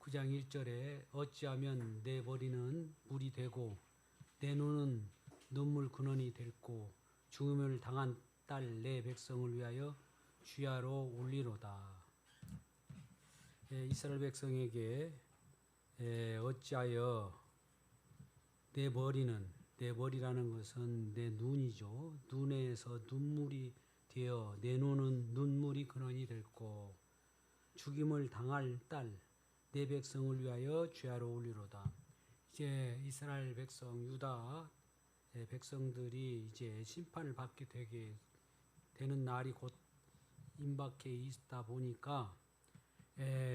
9장 1절에 어찌하면 내 머리는 물이 되고 내 눈은 눈물 근원이 될고 죽음을 당한 딸 내 백성을 위하여 주야로 울리로다. 이스라엘 백성에게 어찌하여 내 머리는, 내 머리라는 것은 내 눈이죠. 눈에서 눈물이 되어 내 눈은 눈물이 근원이 됐고 죽임을 당할 딸 내 백성을 위하여 주야로 울리로다. 이제 이스라엘 백성 유다 백성들이 이제 심판을 받게 되는 날이 곧 임박해 있다 보니까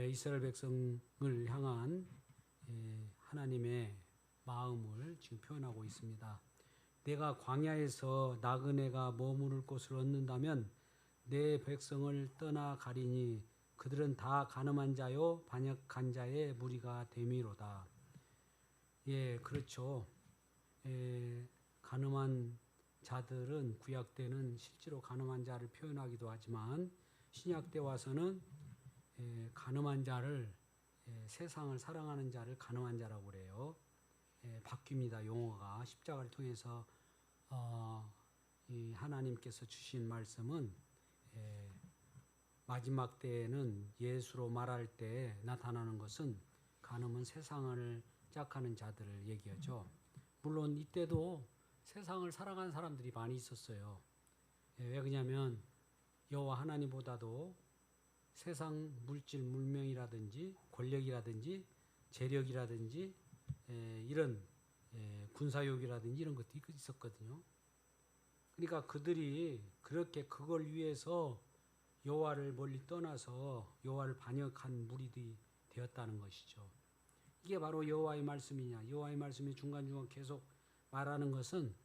이스라엘 백성을 향한 하나님의 마음을 지금 표현하고 있습니다. 내가 광야에서 나그네가 머무를 곳을 얻는다면 내 백성을 떠나 가리니 그들은 다 가늠한 자요 반역한 자의 무리가 됨이로다. 예, 그렇죠. 가늠한 자들은 구약 때는 실제로 가늠한 자를 표현하기도 하지만 신약 때 와서는 가늠한 자를 세상을 사랑하는 자를 가늠한 자라고 그래요. 바뀝니다. 용어가 십자가를 통해서 이 하나님께서 주신 말씀은 마지막 때에는 예수로 말할 때 나타나는 것은 가늠은 세상을 짝하는 자들을 얘기하죠. 물론 이때도 세상을 사랑하는 사람들이 많이 있었어요. 왜 그러냐면 여호와 하나님보다도 세상 물질 문명이라든지 권력이라든지 재력이라든지 이런 군사욕이라든지 이런 것도 있었거든요. 그러니까 그들이 그렇게 그걸 위해서 여호와를 멀리 떠나서 여호와를 반역한 무리들이 되었다는 것이죠. 이게 바로 여호와의 말씀이냐. 여호와의 말씀이 중간중간 계속 말하는 것은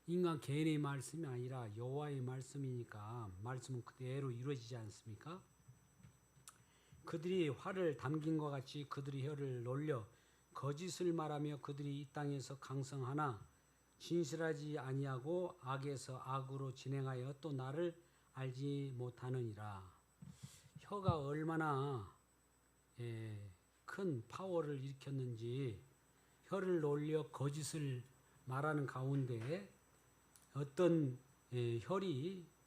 인간 개인의 말씀이 아니라 여호와의 말씀이니까 말씀은 그대로 이루어지지 않습니까? 그들이 화를 담긴 것 같이 그들이 혀를 놀려 거짓을 말하며 그들이 이 땅에서 강성하나 진실하지 아니하고 악에서 악으로 진행하여 또 나를 알지 못하느니라. 혀가 얼마나 큰 파워를 일으켰는지 혀를 놀려 거짓을 말하는 가운데 어떤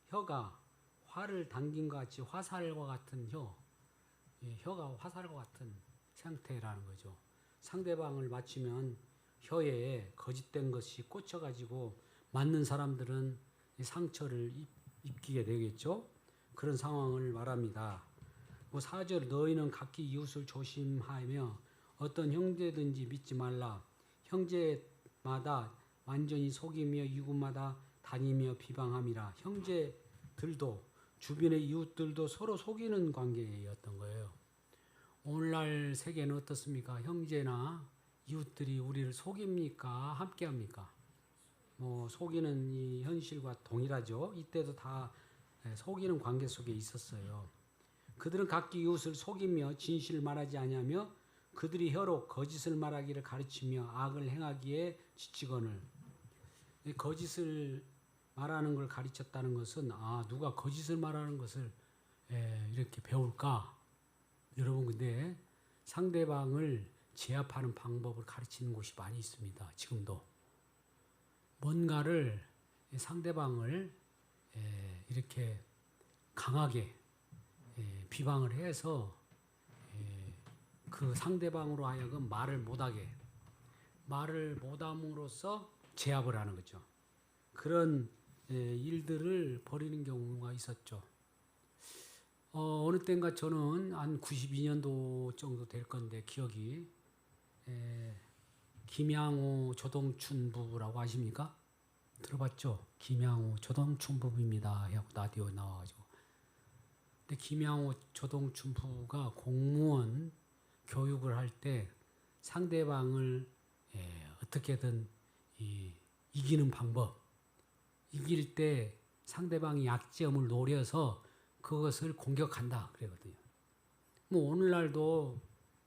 혀가 화를 당긴 것 같이 화살과 같은 혀가 화살과 같은 상태라는 거죠. 상대방을 맞추면 혀에 거짓된 것이 꽂혀가지고 맞는 사람들은 상처를 입히게 되겠죠. 그런 상황을 말합니다. 4절 너희는 각기 이웃을 조심하며 어떤 형제든지 믿지 말라. 형제마다 완전히 속이며 이웃마다 다니며 비방함이라. 형제들도 주변의 이웃들도 서로 속이는 관계였던 거예요. 오늘날 세계는 어떻습니까? 형제나 이웃들이 우리를 속입니까? 함께합니까? 속이는 이 현실과 동일하죠. 이때도 다 속이는 관계 속에 있었어요. 그들은 각기 이웃을 속이며 진실을 말하지 아니하며 그들이 혀로 거짓을 말하기를 가르치며 악을 행하기에 지치거늘. 거짓을 말하는 걸 가르쳤다는 것은 누가 거짓을 말하는 것을 이렇게 배울까? 여러분 근데 상대방을 제압하는 방법을 가르치는 곳이 많이 있습니다. 지금도. 뭔가를 상대방을 이렇게 강하게 비방을 해서 그 상대방으로 하여금 말을 못함으로써 제압을 하는 거죠. 그런 일들을 벌이는 경우가 있었죠. 어느 때인가 저는 한 92년도 정도 될 건데 기억이 김양호 조동춘 부부라고 아십니까? 들어봤죠? 김양호 조동춘 부부입니다. 하고 라디오에 나와가지고. 근데 김양호 조동춘 부부가 공무원 교육을 할 때 상대방을 어떻게든 이기는 방법, 이길 때 상대방이 약점을 노려서 그것을 공격한다 그러거든요. 오늘날도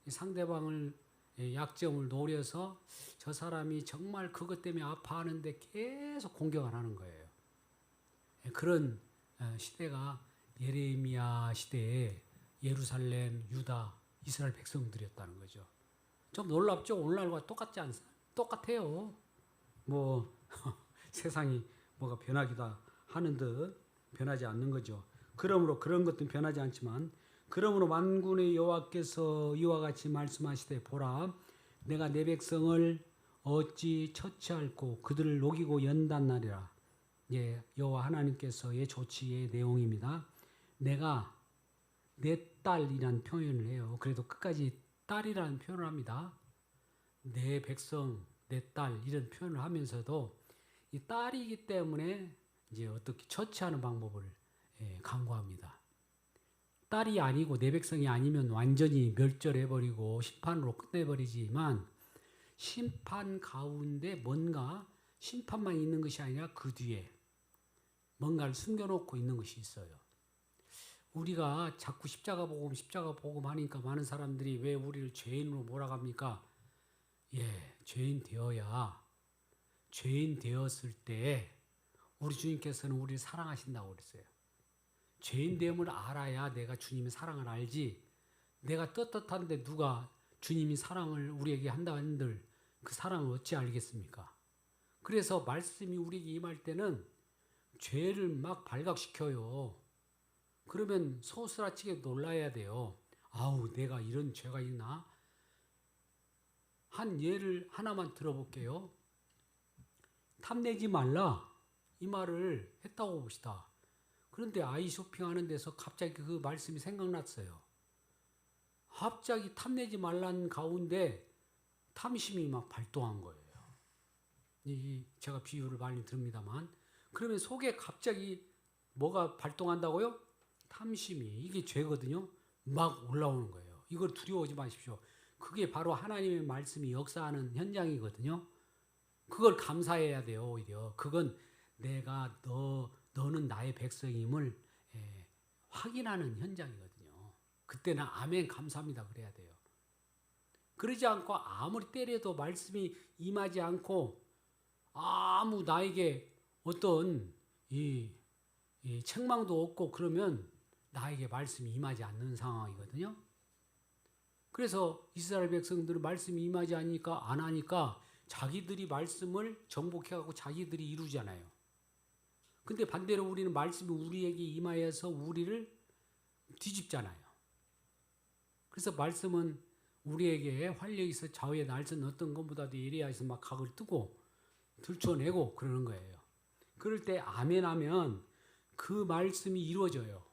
상대방을 약점을 노려서 저 사람이 정말 그것 때문에 아파하는데 계속 공격을 하는 거예요. 그런 시대가 예레미야 시대에 예루살렘, 유다 이스라엘 백성들이었다는 거죠. 좀 놀랍죠? 오늘날과 똑같지 않습니까? 똑같아요. 뭐 세상이 뭐가 변하기도 하는 듯 변하지 않는 거죠. 그러므로 그런 것들은 변하지 않지만 그러므로 만군의 여호와께서 이와 같이 말씀하시되 보라 내가 내 백성을 어찌 처치할꼬 그들을 녹이고 연단하리라. 예, 여호와 하나님께서의 조치의 내용입니다. 내가 내 딸이란 표현을 해요. 그래도 끝까지 딸이라는 표현을 합니다. 내 백성, 내 딸 이런 표현을 하면서도 이 딸이기 때문에 이제 어떻게 처치하는 방법을 강구합니다. 딸이 아니고 내 백성이 아니면 완전히 멸절해버리고 심판으로 끝내버리지만 심판 가운데 뭔가 심판만 있는 것이 아니라 그 뒤에 뭔가를 숨겨놓고 있는 것이 있어요. 우리가 자꾸 십자가 복음 하니까 많은 사람들이 왜 우리를 죄인으로 몰아갑니까? 예, 죄인 되었을 때 우리 주님께서는 우리를 사랑하신다고 그랬어요. 죄인 됨을 알아야 내가 주님의 사랑을 알지. 내가 떳떳한데 누가 주님이 사랑을 우리에게 한다 한들 그 사랑을 어찌 알겠습니까? 그래서 말씀이 우리에게 임할 때는 죄를 막 발각시켜요. 그러면 소스라치게 놀라야 돼요. 아우, 내가 이런 죄가 있나? 한 예를 하나만 들어볼게요. 탐내지 말라 이 말을 했다고 봅시다. 그런데 아이 쇼핑하는 데서 갑자기 그 말씀이 생각났어요. 갑자기 탐내지 말란 가운데 탐심이 막 발동한 거예요. 제가 비유를 많이 듭니다만 그러면 속에 갑자기 뭐가 발동한다고요? 탐심이, 이게 죄거든요. 막 올라오는 거예요. 이걸 두려워하지 마십시오. 그게 바로 하나님의 말씀이 역사하는 현장이거든요. 그걸 감사해야 돼요. 오히려 그건 내가 너는 나의 백성임을 확인하는 현장이거든요. 그때는 아멘 감사합니다 그래야 돼요. 그러지 않고 아무리 때려도 말씀이 임하지 않고 아무 나에게 어떤 이 책망도 없고 그러면 나에게 말씀이 임하지 않는 상황이거든요. 그래서 이스라엘 백성들은 말씀이 임하지 않으니까 안 하니까 자기들이 말씀을 정복해갖고 자기들이 이루잖아요. 근데 반대로 우리는 말씀이 우리에게 임하여서 우리를 뒤집잖아요. 그래서 말씀은 우리에게 활력이 있어 좌우에 날선 어떤 것보다도 예리하여서 막 각을 뜨고 들춰내고 그러는 거예요. 그럴 때 아멘 하면 그 말씀이 이루어져요.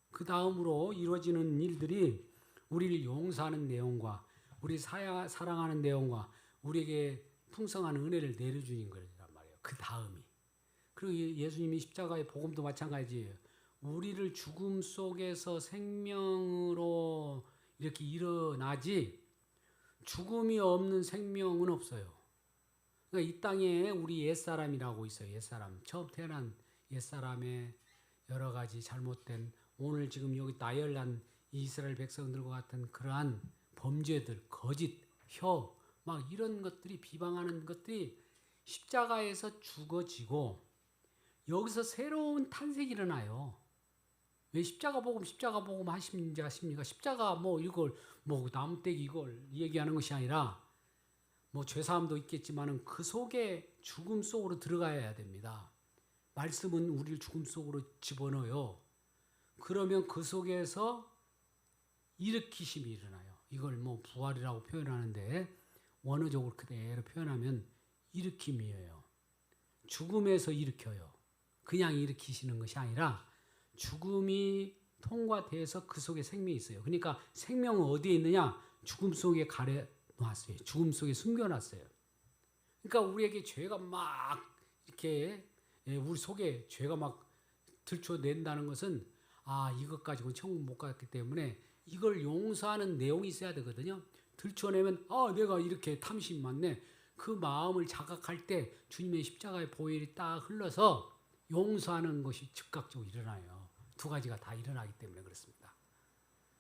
그 다음으로 이루어지는 일들이 우리를 용서하는 내용과 우리 사랑하는 내용과 우리에게 풍성한 은혜를 내려주는 거란 말이에요. 그 다음이. 그리고 예수님이 십자가의 복음도 마찬가지예요. 우리를 죽음 속에서 생명으로 이렇게 일어나지 죽음이 없는 생명은 없어요. 그러니까 이 땅에 우리 옛사람이라고 있어요. 옛사람. 처음 태어난 옛사람의 여러 가지 잘못된 오늘 지금 여기 나열한 이스라엘 백성들과 같은 그러한 범죄들, 거짓, 막 이런 것들이 비방하는 것들이 십자가에서 죽어지고 여기서 새로운 탄생이 일어나요. 왜 십자가 복음 하십니까? 십자가 이걸 나무떼기 이걸 얘기하는 것이 아니라 죄사함도 있겠지만은 그 속에 죽음 속으로 들어가야 됩니다. 말씀은 우리를 죽음 속으로 집어넣어요. 그러면 그 속에서 일으키심이 일어나요. 이걸 부활이라고 표현하는데 원어적으로 그대로 표현하면 일으킴이에요. 죽음에서 일으켜요. 그냥 일으키시는 것이 아니라 죽음이 통과돼서 그 속에 생명이 있어요. 그러니까 생명은 어디에 있느냐? 죽음 속에 가려놨어요. 죽음 속에 숨겨놨어요. 그러니까 우리에게 죄가 막 이렇게 우리 속에 죄가 막 들춰낸다는 것은 이것 가지고는 천국 못 갔기 때문에 이걸 용서하는 내용이 있어야 되거든요. 들춰내면 내가 이렇게 탐심이 많네. 그 마음을 자각할 때 주님의 십자가의 보혈이 딱 흘러서 용서하는 것이 즉각적으로 일어나요. 두 가지가 다 일어나기 때문에 그렇습니다.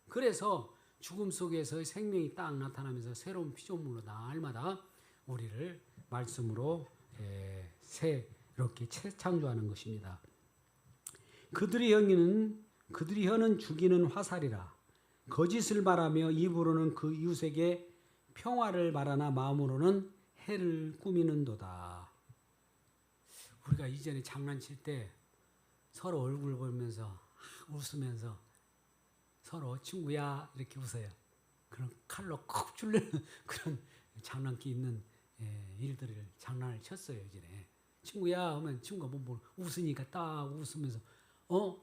그래서 죽음 속에서 생명이 딱 나타나면서 새로운 피조물로 날마다 우리를 말씀으로 새롭게 재창조하는 것입니다. 그들의 혀는 죽이는 화살이라. 거짓을 말하며 입으로는 그 이웃에게 평화를 말하나 마음으로는 해를 꾸미는도다. 우리가 이전에 장난칠 때 서로 얼굴 보면서 웃으면서 서로 친구야 이렇게 웃어요. 그런 칼로 콕 찔르는 그런 장난기 있는 일들을 장난을 쳤어요. 예전에 친구야 하면 친구가 뭐 웃으니까 딱 웃으면서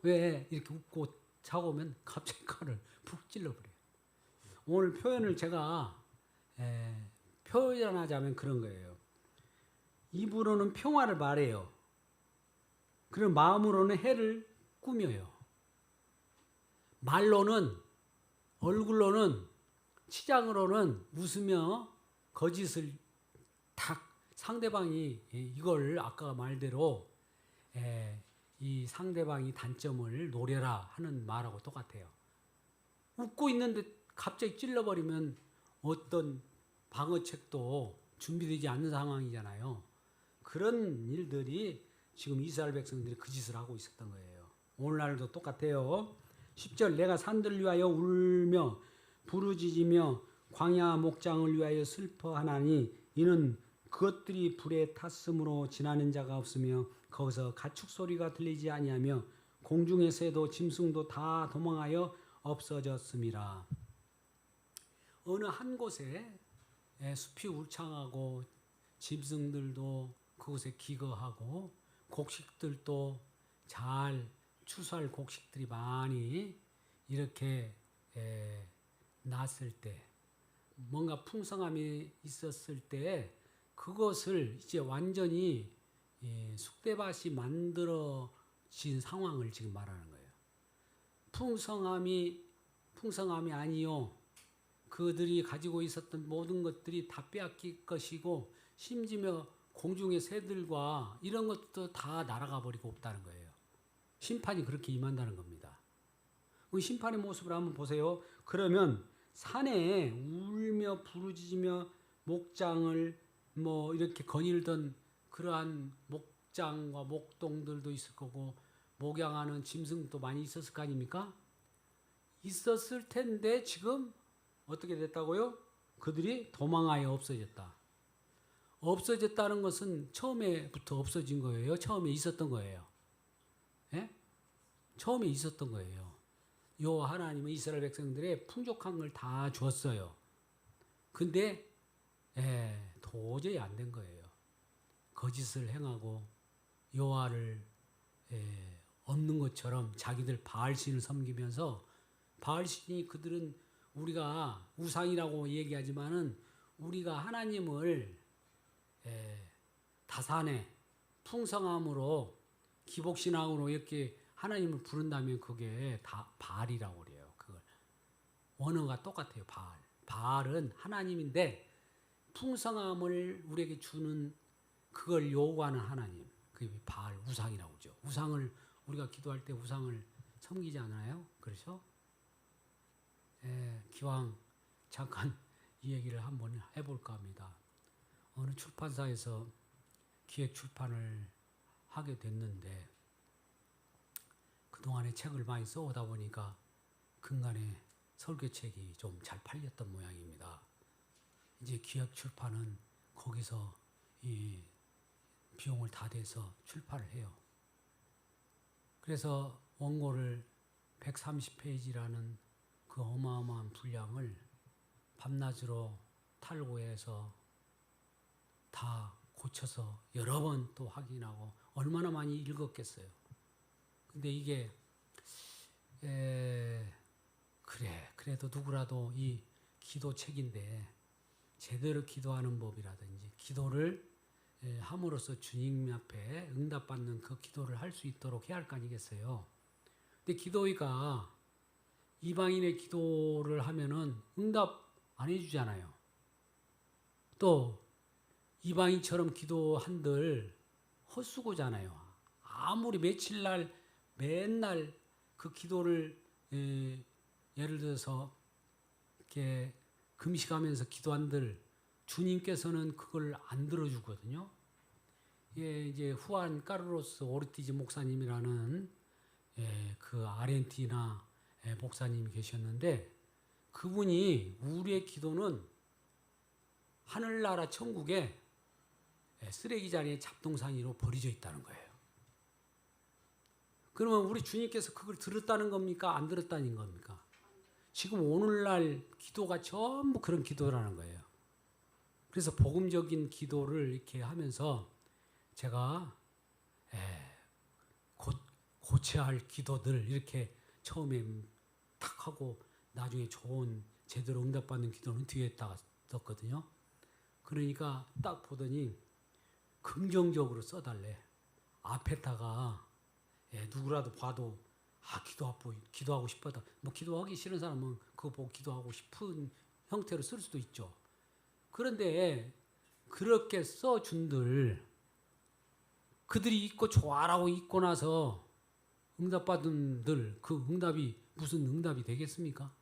왜 이렇게 웃고 자고 오면 갑자기 칼을 푹 찔러버려요. 오늘 표현을 제가 표현하자면 그런 거예요. 입으로는 평화를 말해요. 그리고 마음으로는 해를 꾸며요. 말로는 얼굴로는 치장으로는 웃으며 거짓을 딱 상대방이 이걸 아까 말대로 이 상대방이 단점을 노려라 하는 말하고 똑같아요. 웃고 있는데 갑자기 찔러버리면 어떤 방어책도 준비되지 않는 상황이잖아요. 그런 일들이 지금 이스라엘 백성들이 그 짓을 하고 있었던 거예요. 오늘날도 똑같아요. 10절 내가 산들을 위하여 울며 부르짖으며 광야 목장을 위하여 슬퍼하나니 이는 그것들이 불에 탔으므로 지나는 자가 없으며 거기서 가축 소리가 들리지 아니하며 공중의 새도 짐승도 다 도망하여 없어졌음이라. 어느 한 곳에 숲이 울창하고 짐승들도 그곳에 기거하고 곡식들도 잘 추수할 곡식들이 많이 이렇게 났을 때 뭔가 풍성함이 있었을 때 그것을 이제 완전히 쑥대밭이 만들어진 상황을 지금 말하는 거예요. 풍성함이 아니요. 그들이 가지고 있었던 모든 것들이 다 빼앗길 것이고 심지어 공중의 새들과 이런 것도 다 날아가 버리고 없다는 거예요. 심판이 그렇게 임한다는 겁니다. 그 심판의 모습을 한번 보세요. 그러면 산에 울며 부르짖으며 목장을 뭐 이렇게 거닐던 그러한 목장과 목동들도 있을 거고 목양하는 짐승도 많이 있었을 거 아닙니까? 있었을 텐데 지금 어떻게 됐다고요? 그들이 도망하여 없어졌다. 없어졌다는 것은 처음에부터 없어진 거예요? 처음에 있었던 거예요? 예? 처음에 있었던 거예요. 여호와 하나님은 이스라엘 백성들의 풍족한 걸 다 주었어요. 근데 도저히 안 된 거예요. 거짓을 행하고 여호와를 없는 것처럼 자기들 바알신을 섬기면서 바알신이 그들은 우리가 우상이라고 얘기하지만은 우리가 하나님을 다산에 풍성함으로 기복신앙으로 이렇게 하나님을 부른다면 그게 다 바알이라고 그래요. 그걸 원어가 똑같아요. 바알은 하나님인데 풍성함을 우리에게 주는 그걸 요구하는 하나님. 그게 바알 우상이라고 하죠. 우상을 우리가 기도할 때 우상을 섬기지 않아요? 그렇죠? 기왕 잠깐 이 얘기를 한번 해볼까 합니다. 어느 출판사에서 기획 출판을 하게 됐는데 그동안에 책을 많이 써오다 보니까 근간에 설교책이 좀 잘 팔렸던 모양입니다. 이제 기획 출판은 거기서 이 비용을 다 대서 출판을 해요. 그래서 원고를 130페이지라는 그 어마어마한 분량을 밤낮으로 탈고해서 다 고쳐서 여러 번 또 확인하고 얼마나 많이 읽었겠어요. 근데 이게 그래도 누구라도 이 기도책인데 제대로 기도하는 법이라든지 기도를 함으로써 주님 앞에 응답받는 그 기도를 할 수 있도록 해야 할 거 아니겠어요. 근데 기도의가 이방인의 기도를 하면은 응답 안 해주잖아요. 또 이방인처럼 기도한들 헛수고잖아요. 아무리 며칠날 맨날 그 기도를 예를 들어서 이렇게 금식하면서 기도한들 주님께서는 그걸 안 들어주거든요. 이제 후안 까르로스 오르티즈 목사님이라는 그 아르헨티나 목사님이 계셨는데 그분이 우리의 기도는 하늘나라 천국에 쓰레기 자리에 잡동사니로 버려져 있다는 거예요. 그러면 우리 주님께서 그걸 들었다는 겁니까? 안 들었다는 겁니까? 지금 오늘날 기도가 전부 그런 기도라는 거예요. 그래서 복음적인 기도를 이렇게 하면서 제가 고쳐야 할 기도들 이렇게 처음에 탁 하고 나중에 좋은 제대로 응답받는 기도는 뒤에다가 썼거든요. 그러니까 딱 보더니 긍정적으로 써달래. 앞에다가 누구라도 봐도 기도하고 싶다. 뭐 기도하기 싫은 사람은 그거 보고 기도하고 싶은 형태로 쓸 수도 있죠. 그런데 그렇게 써준들 그들이 읽고 좋아라고 읽고 나서 응답받은들 그 응답이 무슨 응답이 되겠습니까?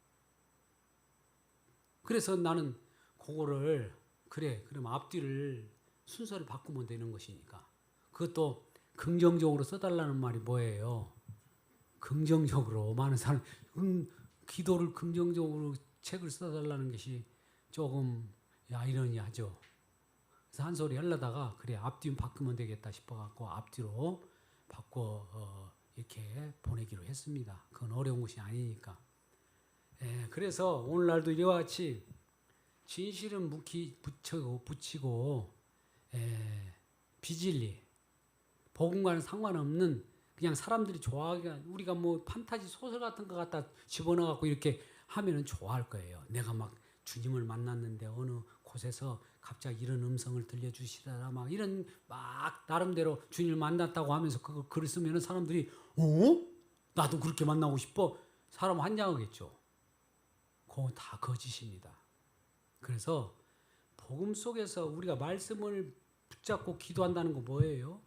그래서 나는 그거를 그럼 앞뒤를 순서를 바꾸면 되는 것이니까 그것도 긍정적으로 써달라는 말이 뭐예요? 긍정적으로 많은 사람 기도를 긍정적으로 책을 써달라는 것이 조금 아이러니하죠. 그래서 한 소리 하려다가 앞뒤 바꾸면 되겠다 싶어갖고 앞뒤로 바꿔 이렇게 보내기로 했습니다. 그건 어려운 것이 아니니까. 그래서 오늘날도 이와 같이 진실은 붙이고 비진리 복음과는 상관없는 그냥 사람들이 좋아하게 우리가 뭐 판타지 소설 같은 거 갖다 집어넣어갖고 이렇게 하면은 좋아할 거예요. 내가 막 주님을 만났는데 어느 곳에서 갑자기 이런 음성을 들려주시더라 막 이런 막 나름대로 주님을 만났다고 하면서 그거 글을 쓰면은 사람들이 나도 그렇게 만나고 싶어 사람 환장하겠죠. 그거 다 거짓입니다. 그래서 복음 속에서 우리가 말씀을 붙잡고 기도한다는 거 뭐예요?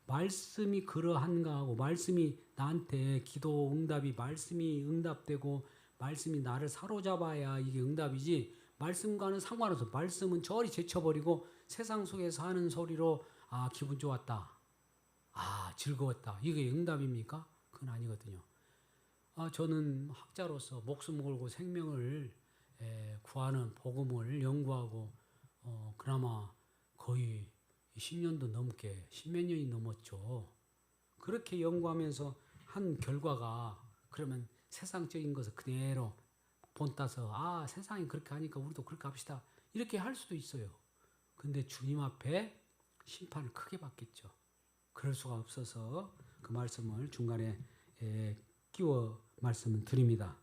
말씀이 그러한가 하고 말씀이 나한테 기도 응답이 말씀이 응답되고 말씀이 나를 사로잡아야 이게 응답이지 말씀과는 상관없어. 말씀은 저리 제쳐버리고 세상 속에서 하는 소리로 기분 좋았다. 즐거웠다. 이게 응답입니까? 그건 아니거든요. 저는 학자로서 목숨 걸고 생명을 구하는 복음을 연구하고 그나마 거의 10년도 넘게 10몇 년이 넘었죠. 그렇게 연구하면서 한 결과가 그러면 세상적인 것을 그대로 본따서 세상이 그렇게 하니까 우리도 그렇게 합시다. 이렇게 할 수도 있어요. 근데 주님 앞에 심판을 크게 받겠죠. 그럴 수가 없어서 그 말씀을 중간에 끼워 말씀을 드립니다.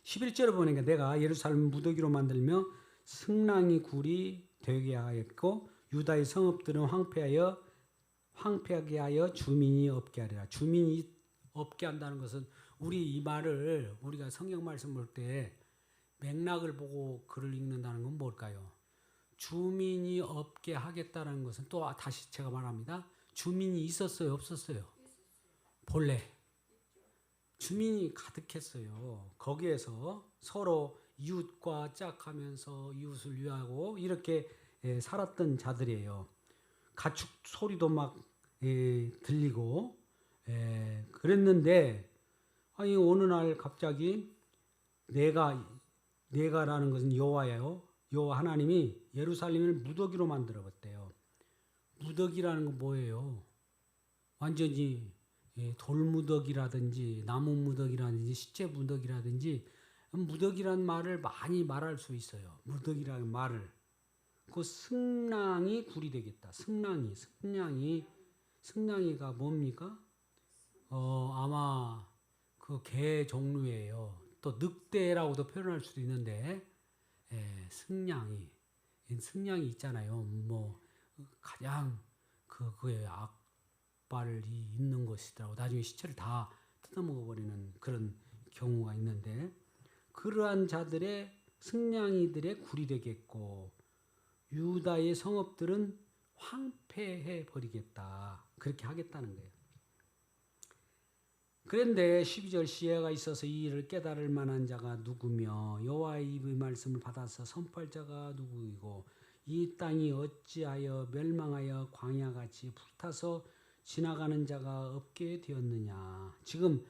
11절을 보니까 내가 예루살렘 무더기로 만들며 승랑이 굴이 되게 하였고 유다의 성읍들은 황폐하게 하여 주민이 없게 하리라. 주민이 없게 한다는 것은 우리 이 말을 우리가 성경 말씀 볼 때 맥락을 보고 글을 읽는다는 건 뭘까요? 주민이 없게 하겠다는 것은 또 다시 제가 말합니다. 주민이 있었어요, 없었어요? 본래 주민이 가득했어요. 거기에서 서로 이웃과 짝하면서 이웃을 위하고 이렇게 살았던 자들이에요. 가축 소리도 막 들리고 그랬는데 어느 날 갑자기 내가라는 것은 여호와예요. 여호와 하나님이 예루살렘을 무더기로 만들어 봤대요. 무더기라는 건 뭐예요? 완전히 돌무더기라든지 나무 무더기라든지 시체 무더기라든지 무더기라는 말을 많이 말할 수 있어요. 무더기라는 말을 그 승랑이 굴이 되겠다. 승랑이가 뭡니까? 아마 그 개 종류예요. 또 늑대라고도 표현할 수도 있는데 승냥이 있잖아요. 뭐 가장 그의 악발이 있는 것이더라고. 나중에 시체를 다 뜯어먹어버리는 그런 경우가 있는데 그러한 자들의 승냥이들의 굴이 되겠고 유다의 성읍들은 황폐해 버리겠다. 그렇게 하겠다는 거예요. 그런데 12절 시혜가 있어서 이 일을 깨달을 만한 자가 누구며 여호와의 입의 말씀을 받아서 선포할 자가 누구이고 이 땅이 어찌하여 멸망하여 광야같이 불타서 지나가는 자가 없게 되었느냐. 지금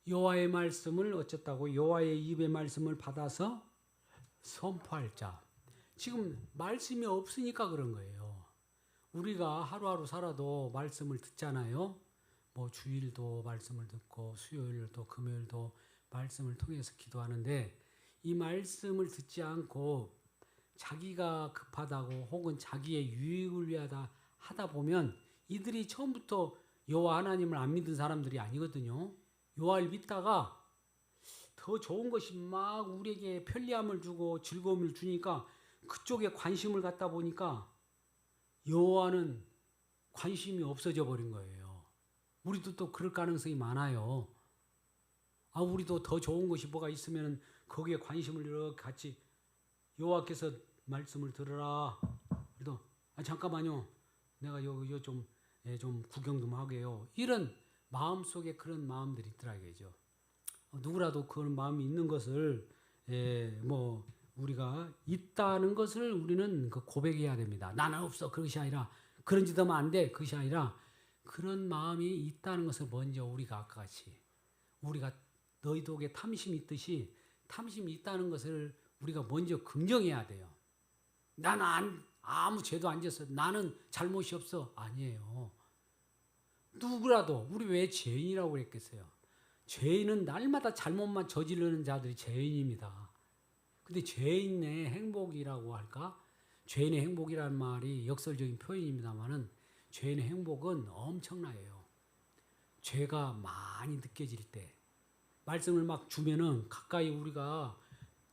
여호와의 말씀을 어쨌다고? 여호와의 입의 말씀을 받아서 선포할 자. 지금 말씀이 없으니까 그런 거예요. 우리가 하루하루 살아도 말씀을 듣잖아요. 뭐 주일도 말씀을 듣고 수요일도 금요일도 말씀을 통해서 기도하는데 이 말씀을 듣지 않고 자기가 급하다고 혹은 자기의 유익을 위하다 하다 보면 이들이 처음부터 여호와 하나님을 안 믿은 사람들이 아니거든요. 여호와를 믿다가 더 좋은 것이 막 우리에게 편리함을 주고 즐거움을 주니까 그쪽에 관심을 갖다 보니까 여호와는 관심이 없어져 버린 거예요. 우리도 또 그럴 가능성이 많아요. 우리도 더 좋은 것이 뭐가 있으면 거기에 관심을 이렇게 같이 여호와께서 말씀을 들으라. 그래도 잠깐만요. 내가 여기 좀 구경 좀 하게요. 이런 마음속에 그런 마음들이 있더라고요. 누구라도 그런 마음이 있는 것을 뭐 우리가 있다는 것을 우리는 고백해야 됩니다. 나는 없어. 그것이 아니라 그런 짓 하면 안 돼. 그것이 아니라 그런 마음이 있다는 것을 먼저 우리가 아까 같이 우리가 너희독에 탐심이 있듯이 탐심이 있다는 것을 우리가 먼저 긍정해야 돼요. 나는 아무 죄도 안 졌어. 나는 잘못이 없어. 아니에요. 누구라도 우리 왜 죄인이라고 그랬겠어요? 죄인은 날마다 잘못만 저지르는 자들이 죄인입니다. 근데 죄인의 행복이라고 할까? 죄인의 행복이라는 말이 역설적인 표현입니다만은 죄인의 행복은 엄청나요. 죄가 많이 느껴질 때 말씀을 막 주면은 가까이 우리가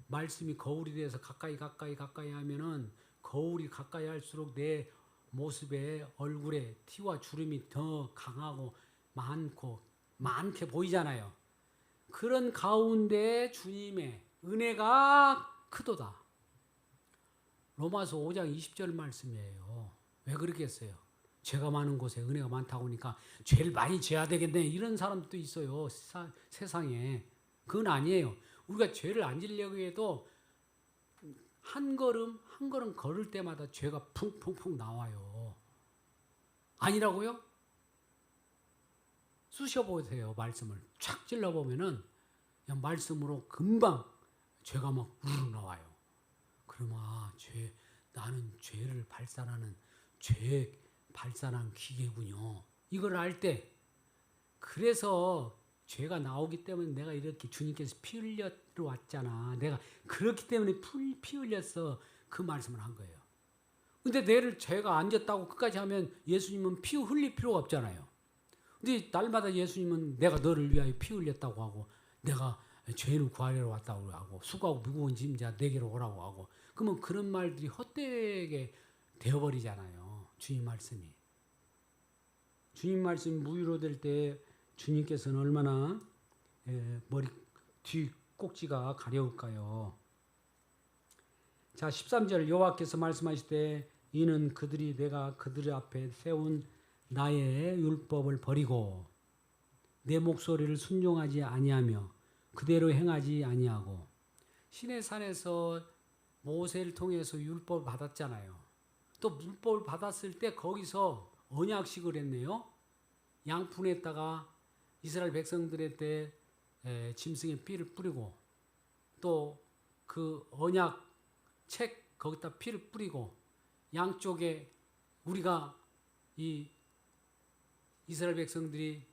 말씀이 거울이 돼서 가까이 하면은 거울이 가까이 할수록 내 모습에 얼굴에 티와 주름이 더 강하고 많게 보이잖아요. 그런 가운데 주님의 은혜가 크도다. 로마서 5장 20절 말씀이에요. 왜 그러겠어요? 죄가 많은 곳에 은혜가 많다고 하니까 죄를 많이 져야 되겠네 이런 사람도 있어요. 세상에. 그건 아니에요. 우리가 죄를 안 지려고 해도 한 걸음 걸을 때마다 죄가 풍풍풍 나와요. 아니라고요? 쑤셔보세요. 말씀을 쫙 찔러보면은 그냥 말씀으로 금방 죄가 막 우르르 나와요. 그러면 나는 죄를 발산하는 죄 발산한 기계군요. 이걸 알 때 그래서 죄가 나오기 때문에 내가 이렇게 주님께서 피 흘려 왔잖아. 내가 그렇기 때문에 피 흘렸어. 그 말씀을 한 거예요. 근데 내를 죄가 안 졌다고 끝까지 하면 예수님은 피 흘릴 필요가 없잖아요. 근데 날마다 예수님은 내가 너를 위하여 피 흘렸다고 하고 내가 죄를 구하러 왔다고 하고 수고하고 무거운 짐자 내게로 오라고 하고 그러면 그런 말들이 헛되게 되어버리잖아요. 주님 말씀이. 주님 말씀이 무효로 될 때 주님께서는 얼마나 머리 뒤 꼭지가 가려울까요? 자 13절 여호와께서 말씀하실 때 이는 그들이 내가 그들 앞에 세운 나의 율법을 버리고 내 목소리를 순종하지 아니하며 그대로 행하지 아니하고 시내산에서 모세를 통해서 율법을 받았잖아요. 또 율법을 받았을 때 거기서 언약식을 했네요. 양푼에다가 이스라엘 백성들한테 짐승의 피를 뿌리고 또 그 언약 책 거기다 피를 뿌리고 양쪽에 우리가 이 이스라엘 백성들이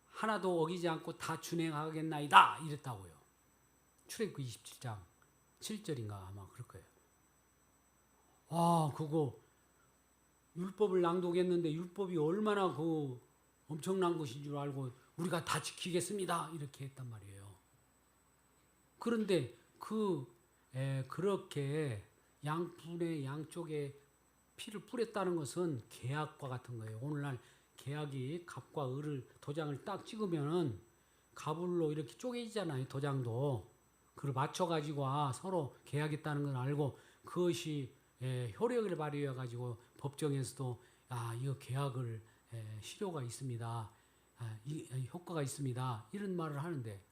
하나도 어기지 않고 다 준행하겠나이다 이랬다고요. 출애굽기 27장 7절인가 아마 그럴 거예요. 그거 율법을 낭독했는데 율법이 얼마나 그 엄청난 것인 줄 알고 우리가 다 지키겠습니다 이렇게 했단 말이에요. 그런데 그렇게 양푼의 양쪽에 피를 뿌렸다는 것은 계약과 같은 거예요. 오늘날 계약이 갑과 을을 도장을 딱 찍으면은 갑을로 이렇게 쪼개지잖아요. 도장도 그걸 맞춰가지고 서로 계약했다는 걸 알고 그것이 효력을 발휘해 가지고 법정에서도 이거 계약을 실효가 있습니다. 효과가 있습니다. 이런 말을 하는데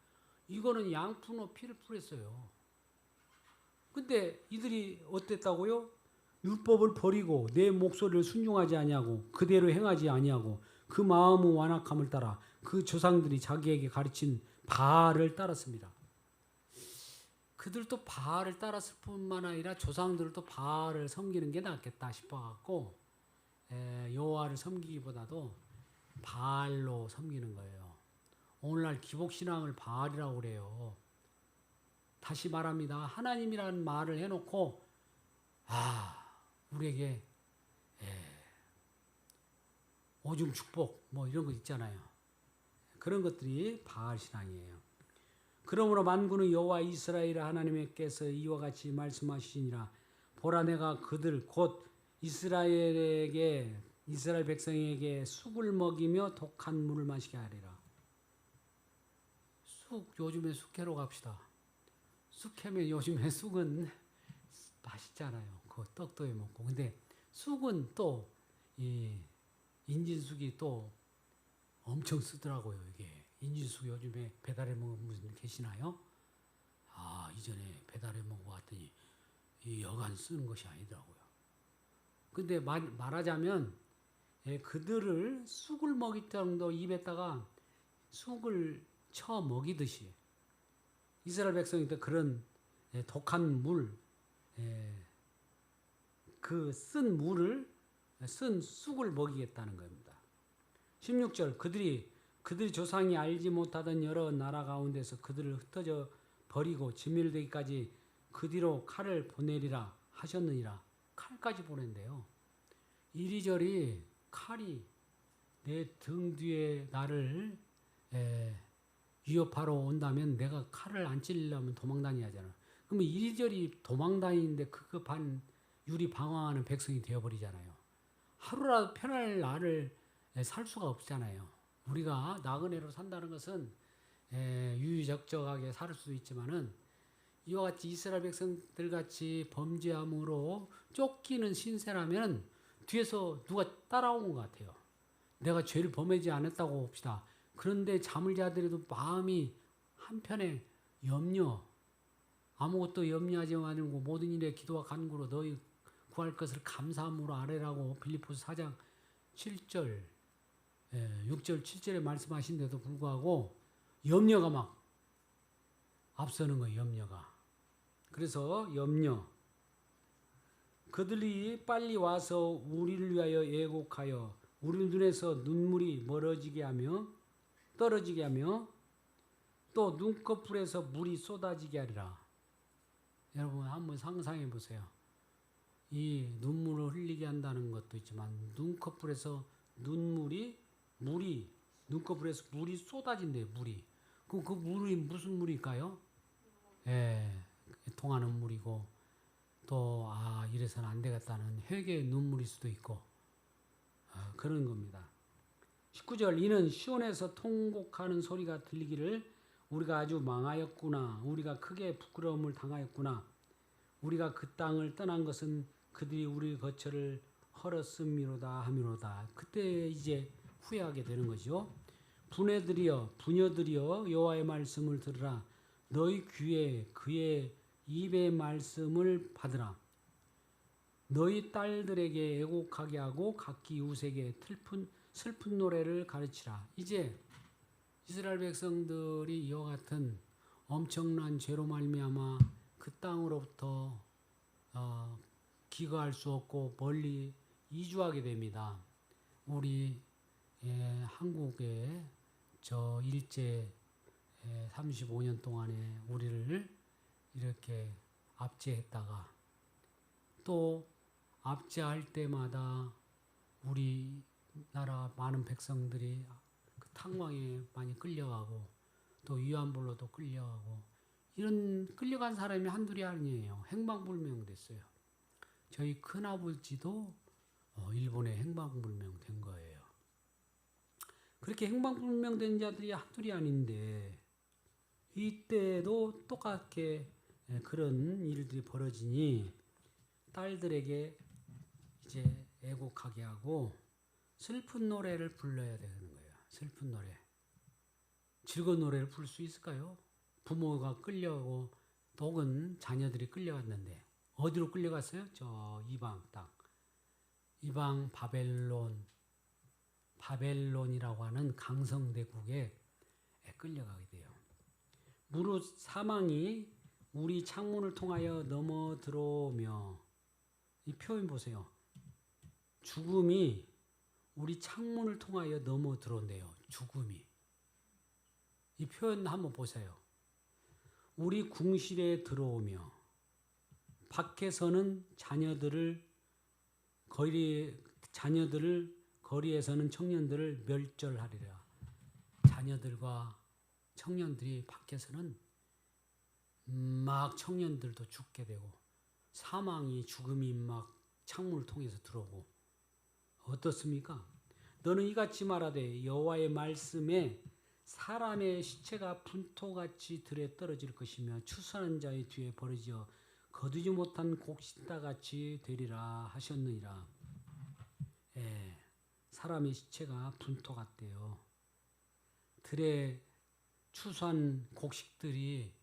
이거는 양푼으로 피를 뿌렸어요. 근데 이들이 어땠다고요? 율법을 버리고 내 목소리를 순종하지 아니하고 그대로 행하지 아니하고 그 마음의 완악함을 따라 그 조상들이 자기에게 가르친 바알을 따랐습니다. 그들도 바알을 따랐을 뿐만 아니라 조상들도 바알을 섬기는 게 낫겠다 싶어갖고 여호와를 섬기기보다도 바알로 섬기는 거예요. 오늘날 기복신앙을 바알이라고 그래요. 다시 말합니다. 하나님이라는 말을 해놓고 우리에게 오중 축복 뭐 이런 거 있잖아요. 그런 것들이 바알 신앙이에요. 그러므로 만군의 여호와 이스라엘 하나님께서 이와 같이 말씀하시니라. 보라, 내가 그들 곧 이스라엘 백성에게 쑥을 먹이며 독한 물을 마시게 하리라. 쑥, 요즘에 쑥캐로 갑시다. 쑥캐면 요즘에 쑥은 맛있잖아요. 그 떡도 해 먹고. 근데 쑥은 또 이 인진쑥이 또 엄청 쓰더라고요. 이게 인진쑥 요즘에 배달해 먹은 분 계시나요? 이전에 배달해 먹고 왔더니 이 여간 쓰는 것이 아니더라고요. 근데 말하자면 그들을 쑥을 먹일 정도 입에다가 쑥을 쳐 먹이듯이 이스라엘 백성한테 그런 독한 물, 그 쓴 물을 쓴 쑥을 먹이겠다는 겁니다. 16절 그들이 조상이 알지 못하던 여러 나라 가운데서 그들을 흩어져 버리고 진멸되기까지 그 뒤로 칼을 보내리라 하셨느니라. 칼까지 보낸대요. 이리저리 칼이 내 등 뒤에 나를 위협하러 온다면 내가 칼을 안 찔리려면 도망다녀야 하잖아. 그러면 이리저리 도망다니는데 급급한 유리 방황하는 백성이 되어버리잖아요. 하루라도 편할 날을 살 수가 없잖아요. 우리가 나그네로 산다는 것은 유유적적하게 살 수도 있지만은 이와 같이 이스라엘 백성들 같이 범죄함으로 쫓기는 신세라면 뒤에서 누가 따라온 것 같아요. 내가 죄를 범하지 않았다고 봅시다. 그런데 잠을 자더라도 마음이 한편에 아무것도 염려하지 말고 모든 일에 기도와 간구로 너희 구할 것을 감사함으로 아뢰라고 빌립보서 4장 7절 6절 7절에 말씀하신데도 불구하고 염려가 막 앞서는 거예요. 염려가. 그래서 그들이 빨리 와서 우리를 위하여 애곡하여 우리 눈에서 눈물이 떨어지게 하며 또 눈꺼풀에서 물이 쏟아지게 하리라. 여러분 한번 상상해 보세요. 이 눈물을 흘리게 한다는 것도 있지만 눈꺼풀에서 물이 눈꺼풀에서 물이 쏟아진대요. 물이. 그 물이 무슨 물일까요? 통하는 물이고 또 이래서는 안 되겠다는 회개의 눈물일 수도 있고 그런 겁니다. 19절 이는 시온에서 통곡하는 소리가 들리기를 우리가 아주 망하였구나. 우리가 크게 부끄러움을 당하였구나. 우리가 그 땅을 떠난 것은 그들이 우리 거처를 헐었음이로다 하미로다. 그때 이제 후회하게 되는 거죠. 부녀들이여 여호와의 말씀을 들으라. 너희 귀에 그의 입의 말씀을 받으라. 너희 딸들에게 애곡하게 하고 각기 이웃에게 슬픈 노래를 가르치라. 이제 이스라엘 백성들이 이와 같은 엄청난 죄로 말미암아 그 땅으로부터 기거할 수 없고 멀리 이주하게 됩니다. 우리 한국에 저 일제 35년 동안에 우리를 이렇게 압제했다가 또 압제할 때마다 우리나라 많은 백성들이 그 탕왕에 많이 끌려가고 또 위안불로도 끌려가고 이런 끌려간 사람이 한둘이 아니에요. 행방불명됐어요. 저희 큰아버지도 일본에 행방불명된 거예요. 그렇게 행방불명된 자들이 한둘이 아닌데 이때도 똑같게 그런 일들이 벌어지니 딸들에게 이제 애곡하게 하고 슬픈 노래를 불러야 되는 거예요. 슬픈 노래. 즐거운 노래를 부를 수 있을까요? 부모가 끌려가고 혹은 자녀들이 끌려갔는데 어디로 끌려갔어요? 저 이방 땅. 이방 바벨론이라고 하는 강성대국에 끌려가게 돼요. 무릇 사망이 우리 창문을 통하여 넘어 들어오며, 이 표현 보세요. 죽음이 우리 창문을 통하여 넘어 들어온대요. 죽음이. 이 표현 한번 보세요. 우리 궁실에 들어오며 밖에서는 자녀들을 거리에서는 청년들을 멸절하리라. 자녀들과 청년들이 밖에서는 막 청년들도 죽게 되고 사망이 죽음이 막 창문을 통해서 들어오고 어떻습니까? 너는 이같이 말하되 여호와의 말씀에 사람의 시체가 분토같이 들에 떨어질 것이며 추수하는 자의 뒤에 버려져 거두지 못한 곡식다같이 되리라 하셨느니라. 예, 사람의 시체가 분토 같대요. 들에 추수한 곡식들이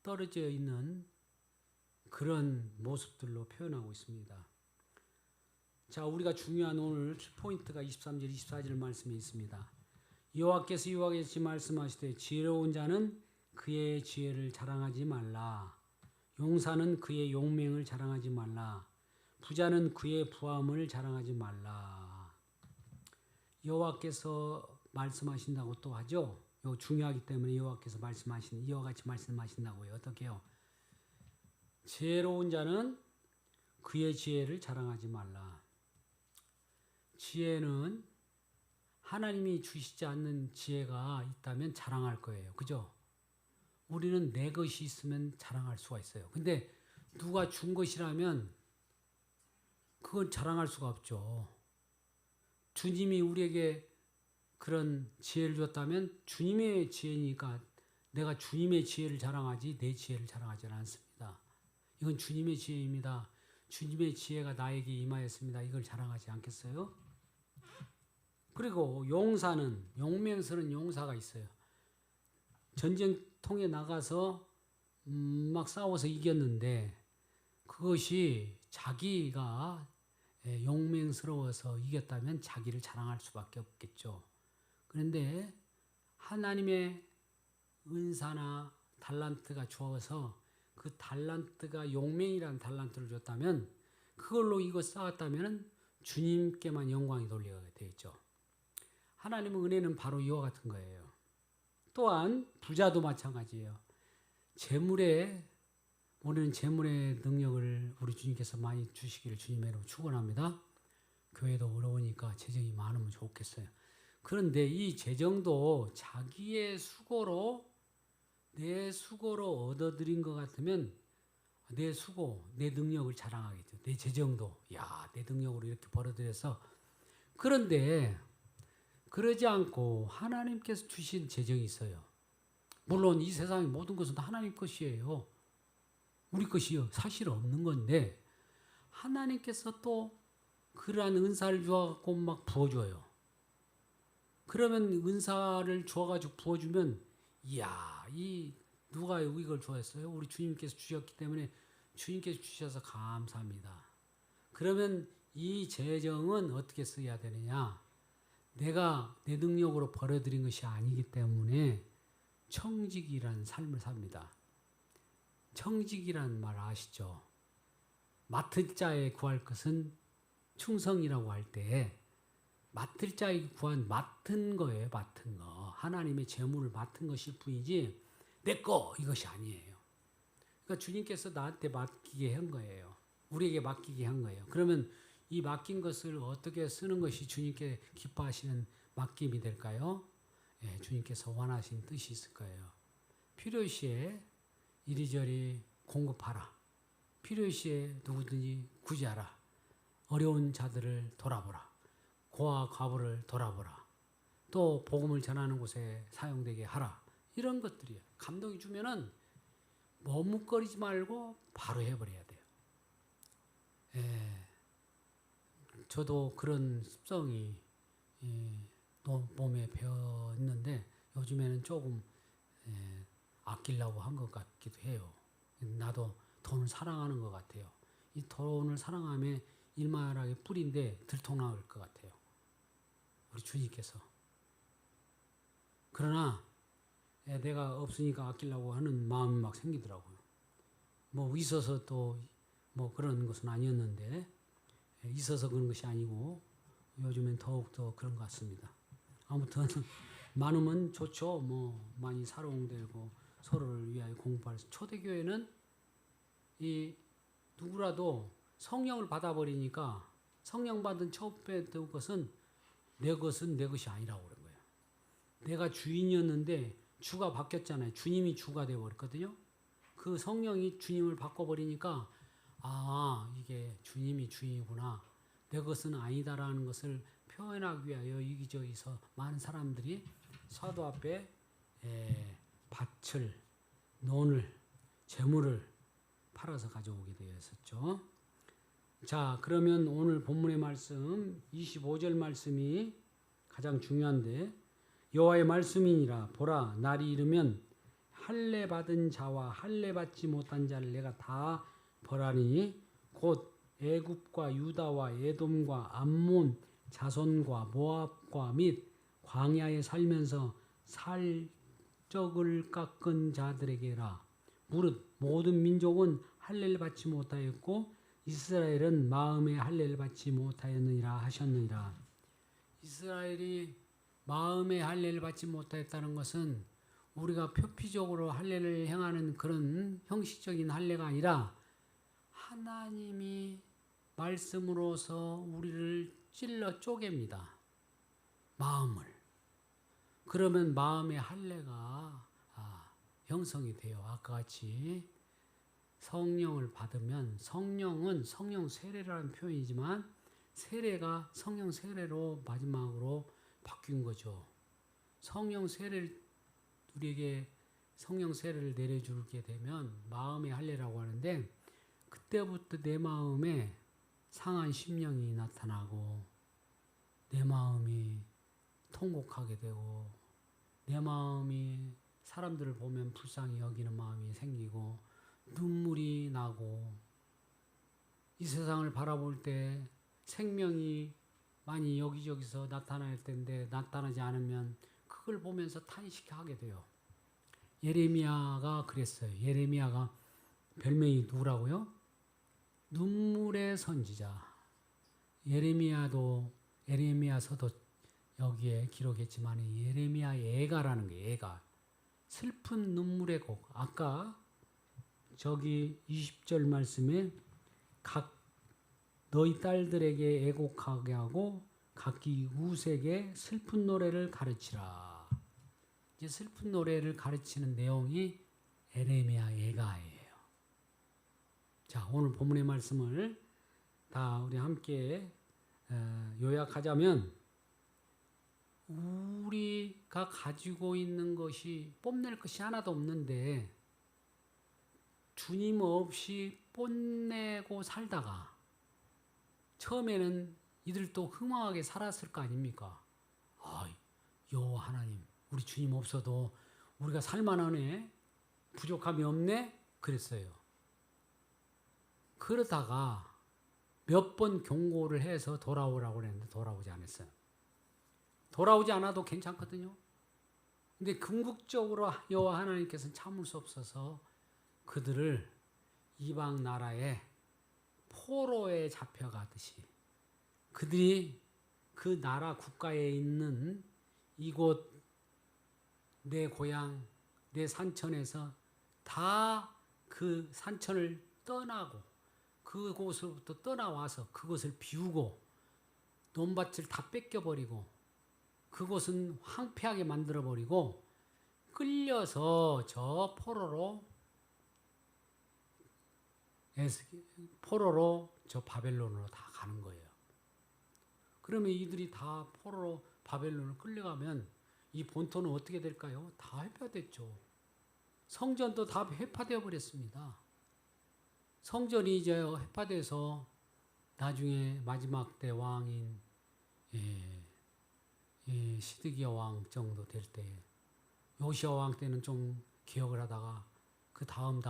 떨어져 있는 그런 모습들로 표현하고 있습니다. 자, 우리가 중요한 오늘 포인트가 23절, 24절 말씀에 있습니다. 여호와께서 이와같이 말씀하시되 지혜로운 자는 그의 지혜를 자랑하지 말라. 용사는 그의 용맹을 자랑하지 말라. 부자는 그의 부함을 자랑하지 말라. 여호와께서 말씀하신다고 또 하죠. 이거 중요하기 때문에 여호와께서 이와 같이 말씀하신다고요. 어떻게요? 지혜로운 자는 그의 지혜를 자랑하지 말라. 지혜는 하나님이 주시지 않는 지혜가 있다면 자랑할 거예요. 그죠? 우리는 내 것이 있으면 자랑할 수가 있어요. 근데 누가 준 것이라면 그건 자랑할 수가 없죠. 주님이 우리에게 그런 지혜를 줬다면 주님의 지혜니까 내가 주님의 지혜를 자랑하지 내 지혜를 자랑하지 않습니다. 이건 주님의 지혜입니다. 주님의 지혜가 나에게 임하였습니다. 이걸 자랑하지 않겠어요? 그리고 용맹스러운 용사가 있어요. 전쟁통에 나가서 막 싸워서 이겼는데 그것이 자기가 용맹스러워서 이겼다면 자기를 자랑할 수밖에 없겠죠. 그런데 하나님의 은사나 달란트가 주어서 그 달란트가 용맹이라는 달란트를 줬다면 그걸로 이거 쌓았다면 주님께만 영광이 돌리게 되겠죠. 하나님의 은혜는 바로 이와 같은 거예요. 또한 부자도 마찬가지예요. 오늘은 재물의 능력을 우리 주님께서 많이 주시기를 주님의 이름으로 축원합니다. 교회도 어려우니까 재정이 많으면 좋겠어요. 그런데 이 재정도 자기의 수고로 내 수고로 얻어들인 것 같으면 내 수고, 내 능력을 자랑하겠죠. 내 재정도 내 능력으로 이렇게 벌어들여서. 그런데 그러지 않고 하나님께서 주신 재정이 있어요. 물론 이 세상의 모든 것은 하나님 것이에요. 우리 것이요. 사실 없는 건데 하나님께서 또 그러한 은사를 주어갖고 막 부어줘요. 그러면 은사를 주어가지고 부어주면 누가 이걸 주었어요? 우리 주님께서 주셨기 때문에 주님께서 주셔서 감사합니다. 그러면 이 재정은 어떻게 써야 되느냐? 내가 내 능력으로 벌어들인 것이 아니기 때문에 청직이라는 삶을 삽니다. 청직이라는 말 아시죠? 맡을 자에 구할 것은 충성이라고 할 때 맡을 자에 구한 맡은 거예요. 맡은 거. 하나님의 재물을 맡은 것일 뿐이지 내 거 이것이 아니에요. 그러니까 주님께서 나한테 맡기게 한 거예요. 우리에게 맡기게 한 거예요. 그러면 이 맡긴 것을 어떻게 쓰는 것이 주님께 기뻐하시는 맡김이 될까요? 주님께서 원하시는 뜻이 있을 거예요. 필요시에 이리저리 공급하라. 필요시에 누구든지 구제하라. 어려운 자들을 돌아보라. 고아 과부를 돌아보라. 또 복음을 전하는 곳에 사용되게 하라. 이런 것들이에요. 감동이 주면은 머뭇거리지 말고 바로 해버려야 돼요. 저도 그런 습성이 몸에 배었는데 요즘에는 조금 아끼려고 한 것 같기도 해요. 나도 돈을 사랑하는 것 같아요. 이 돈을 사랑함에 일말하게 뿌린데 들통날 것 같아요. 우리 주님께서. 그러나 내가 없으니까 아끼려고 하는 마음이 막 생기더라고요. 뭐 있어서 또 뭐 그런 것은 아니었는데 있어서 그런 것이 아니고 요즘엔 더욱더 그런 것 같습니다. 아무튼 많으면 좋죠. 뭐 많이 사롱되고 서로를 위하여 공부할 초대교회는 이 누구라도 성령을 받아버리니까 성령 받은 첫 번째 것은 내 것이 아니라고 그런 거예요. 내가 주인이었는데 주가 바뀌었잖아요. 주님이 주가 되어버렸거든요. 그 성령이 주님을 바꿔버리니까 이게 주님이 주인이구나. 내 것은 아니다라는 것을 표현하기 위하여 여기저기서 많은 사람들이 사도 앞에 밭을, 논을, 재물을 팔아서 가져오게 되었었죠. 자, 그러면 오늘 본문의 말씀 25절 말씀이 가장 중요한데 여호와의 말씀이니라 보라 날이 이르면 할례 받은 자와 할례 받지 못한 자를 내가 다 벌하니 곧 애굽과 유다와 에돔과 암몬 자손과 모압과 및 광야에 살면서 살적을 깎은 자들에게라. 무릇 모든 민족은 할례를 받지 못하였고 이스라엘은 마음의 할례를 받지 못하였느니라 하셨느니라. 이스라엘이 마음의 할례를 받지 못하였다는 것은 우리가 표피적으로 할례를 행하는 그런 형식적인 할례가 아니라 하나님이 말씀으로서 우리를 찔러 쪼갭니다. 마음을. 그러면 마음의 할례가 형성이 돼요. 아까 같이 성령을 받으면 성령은 성령 세례라는 표현이지만 세례가 성령 세례로 마지막으로 바뀐 거죠. 성령 세례를 우리에게 성령 세례를 내려주게 되면 마음의 할례라고 하는데 그때부터 내 마음에 상한 심령이 나타나고 내 마음이 통곡하게 되고 내 마음이 사람들을 보면 불쌍히 여기는 마음이 생기고 눈물이 나고 이 세상을 바라볼 때 생명이 많이 여기저기서 나타날 텐데 나타나지 않으면 그걸 보면서 탄식하게 돼요. 예레미야가 그랬어요. 예레미야가 별명이 누구라고요? 눈물의 선지자. 예레미야서도 여기에 기록했지만 예레미야 애가라는 거예요. 애가. 슬픈 눈물의 곡. 아까 저기 20절 말씀에 각 너희 딸들에게 애곡하게 하고 각기 우색에 슬픈 노래를 가르치라. 이제 슬픈 노래를 가르치는 내용이 예레미야 애가예요. 자, 오늘 본문의 말씀을 다 우리 함께 요약하자면 우리가 가지고 있는 것이 뽐낼 것이 하나도 없는데 주님 없이 뽐내고 살다가 처음에는 이들도 흥망하게 살았을 거 아닙니까? 여호와 하나님, 우리 주님 없어도 우리가 살만하네? 부족함이 없네? 그랬어요. 그러다가 몇 번 경고를 해서 돌아오라고 그랬는데 돌아오지 않았어요. 돌아오지 않아도 괜찮거든요. 근데 궁극적으로 여호와 하나님께서는 참을 수 없어서 그들을 이방 나라에 포로에 잡혀가듯이 그들이 그 나라 국가에 있는 이곳 내 고향 내 산천에서 다 그 산천을 떠나고 그곳으로부터 떠나와서 그것을 비우고 논밭을 다 뺏겨버리고 그곳은 황폐하게 만들어버리고 끌려서 저 포로로 저 바벨론으로 다 가는 거예요. 그러면 이들이 다 포로로 바벨론을 끌려가면 이 본토는 어떻게 될까요? 다 회파됐죠. 성전도 다 회파되어 버렸습니다. 성전이 이제 회파돼서 나중에 마지막 때 왕인 시드기야 왕 정도 될 때 요시야 왕 때는 좀 기억을 하다가 그 다음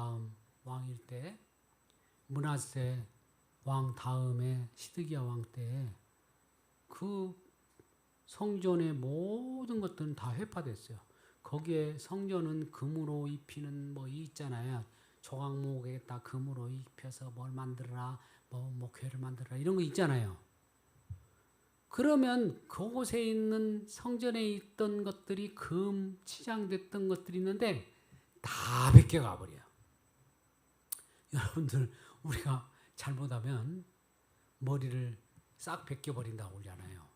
왕일 때 므낫세 왕 다음에 시드기야 왕 때 그 성전의 모든 것들은 다 회파됐어요. 거기에 성전은 금으로 입히는 뭐 있잖아요. 조각목에다 금으로 입혀서 뭘 만들어라, 뭐 괴를 만들어라 이런 거 있잖아요. 그러면 그곳에 있는 성전에 있던 것들이 금 치장됐던 것들이 있는데 다 벗겨가 버려요. 여러분들 우리가 잘못하면 머리를 싹 벗겨버린다고 그러잖아요.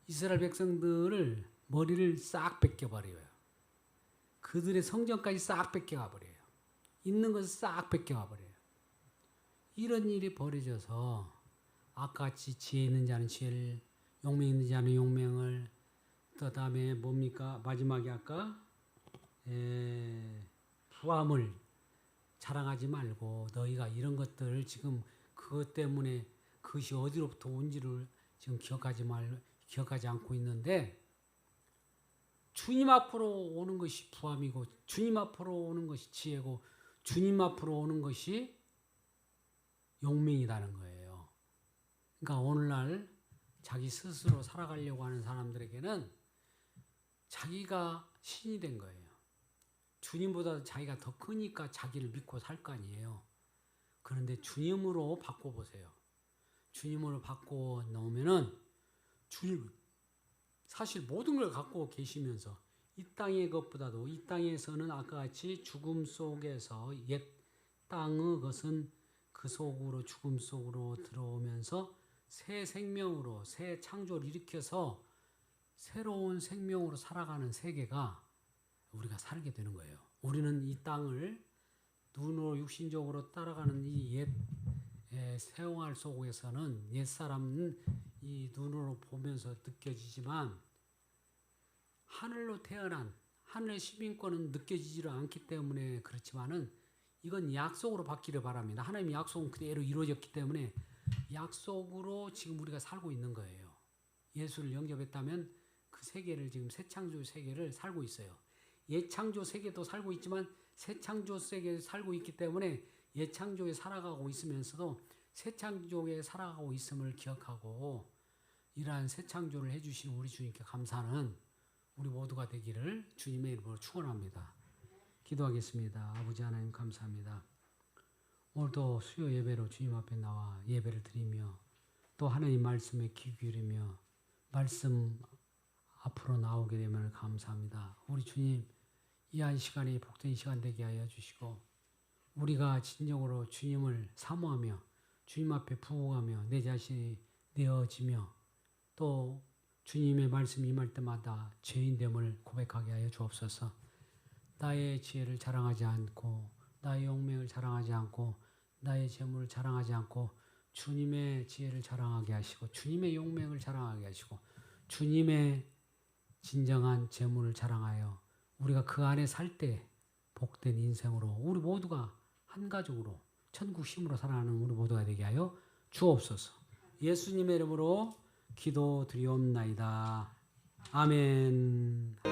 이스라엘 백성들을 머리를 싹 벗겨버려요. 그들의 성전까지 싹 벗겨가 버려요. 있는 것을 싹 벗겨가 버려요. 이런 일이 벌어져서 아까같이 지혜 있는 자는 지혜를, 용맹 있는 자는 용맹을, 그 다음에 뭡니까? 마지막에 아까 부함을 자랑하지 말고 너희가 이런 것들 지금 그것 때문에 그것이 어디로부터 온지를 지금 기억하지 않고 있는데, 주님 앞으로 오는 것이 부함이고 주님 앞으로 오는 것이 지혜고 주님 앞으로 오는 것이 용맹이라는 거예요. 그러니까 오늘날 자기 스스로 살아가려고 하는 사람들에게는 자기가 신이 된 거예요. 주님보다 자기가 더 크니까 자기를 믿고 살 거 아니에요. 그런데 주님으로 바꿔보세요. 주님으로 바꿔 놓으면은 주님은 사실 모든 걸 갖고 계시면서 이 땅의 것보다도 이 땅에서는 아까 같이 죽음 속에서 옛 땅의 것은 그 속으로 죽음 속으로 들어오면서 새 생명으로 새 창조를 일으켜서 새로운 생명으로 살아가는 세계가 우리가 살게 되는 거예요. 우리는 이 땅을 눈으로 육신적으로 따라가는 이 옛 생활 속에서는 옛사람은 이 눈으로 보면서 느껴지지만 하늘로 태어난 하늘의 시민권은 느껴지지 않기 때문에 그렇지만은 이건 약속으로 받기를 바랍니다. 하나님의 약속은 그대로 이루어졌기 때문에 약속으로 지금 우리가 살고 있는 거예요. 예수를 영접했다면 그 세계를 지금 새 창조 세계를 살고 있어요. 옛 창조 세계도 살고 있지만 새 창조 세계에 살고 있기 때문에 옛 창조에 살아가고 있으면서도 새 창조에 살아가고 있음을 기억하고 이러한 새 창조를 해주신 우리 주님께 감사하는 우리 모두가 되기를 주님의 이름으로 축원합니다. 기도하겠습니다. 아버지 하나님 감사합니다. 오늘도 수요 예배로 주님 앞에 나와 예배를 드리며 또 하나님 말씀에 귀 기울이며 말씀 앞으로 나오게 되면 감사합니다. 우리 주님 이 한 시간이 복된 시간 되게 하여 주시고 우리가 진정으로 주님을 사모하며 주님 앞에 부응하며 내 자신이 내어지며 또 주님의 말씀이 임할 때마다 죄인됨을 고백하게 하여 주옵소서. 나의 지혜를 자랑하지 않고 나의 용맹을 자랑하지 않고 나의 재물을 자랑하지 않고 주님의 지혜를 자랑하게 하시고 주님의 용맹을 자랑하게 하시고 주님의 진정한 재물을 자랑하여 우리가 그 안에 살 때 복된 인생으로 우리 모두가 한 가족으로 천국 힘으로 살아가는 우리 모두가 되게 하여 주옵소서. 예수님의 이름으로 기도드리옵나이다. 아멘.